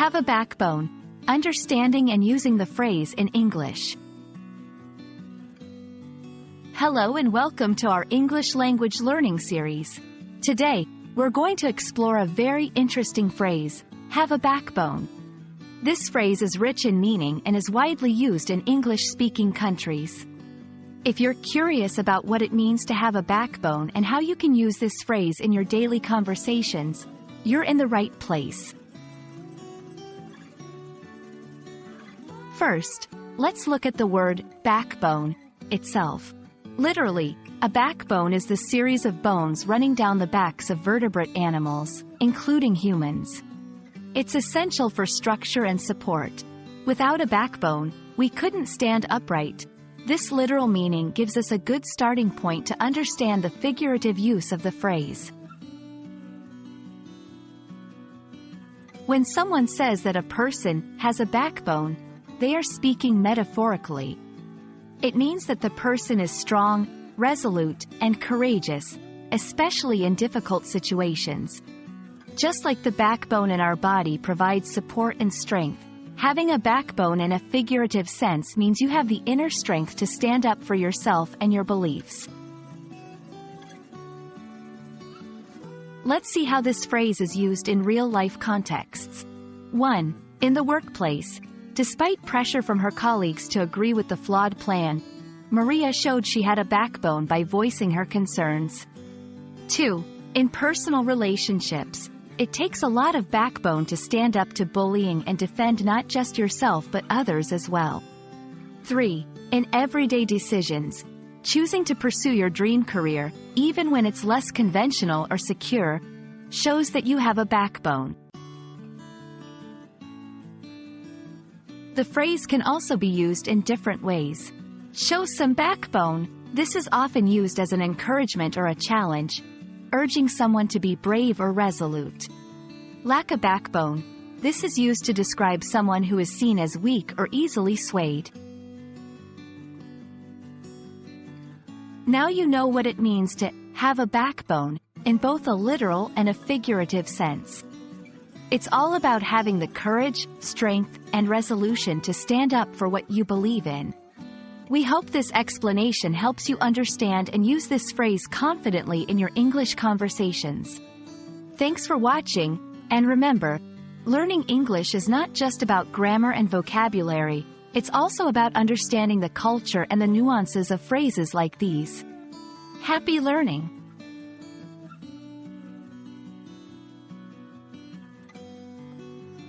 Have a backbone. Understanding and using the phrase in English. Hello and welcome to our English language learning series. Today, we're going to explore a very interesting phrase, have a backbone. This phrase is rich in meaning and is widely used in English-speaking countries. If you're curious about what it means to have a backbone and how you can use this phrase in your daily conversations, you're in the right place. First, let's look at the word backbone itself. Literally, a backbone is the series of bones running down the backs of vertebrate animals, including humans. It's essential for structure and support. Without a backbone, we couldn't stand upright. This literal meaning gives us a good starting point to understand the figurative use of the phrase. When someone says that a person has a backbone, they are speaking metaphorically. It means that the person is strong, resolute, and courageous, especially in difficult situations. Just like the backbone in our body provides support and strength, having a backbone in a figurative sense means you have the inner strength to stand up for yourself and your beliefs. Let's see how this phrase is used in real-life contexts. 1. In the workplace. Despite pressure from her colleagues to agree with the flawed plan, Maria showed she had a backbone by voicing her concerns. 2. In personal relationships. It takes a lot of backbone to stand up to bullying and defend not just yourself but others as well. 3. In everyday decisions. Choosing to pursue your dream career, even when it's less conventional or secure, shows that you have a backbone. The phrase can also be used in different ways. Show some backbone. This is often used as an encouragement or a challenge, urging someone to be brave or resolute. Lack a backbone. This is used to describe someone who is seen as weak or easily swayed. Now you know what it means to have a backbone, in both a literal and a figurative sense. It's all about having the courage, strength, and resolution to stand up for what you believe in. We hope this explanation helps you understand and use this phrase confidently in your English conversations. Thanks for watching, and remember, learning English is not just about grammar and vocabulary, it's also about understanding the culture and the nuances of phrases like these. Happy learning!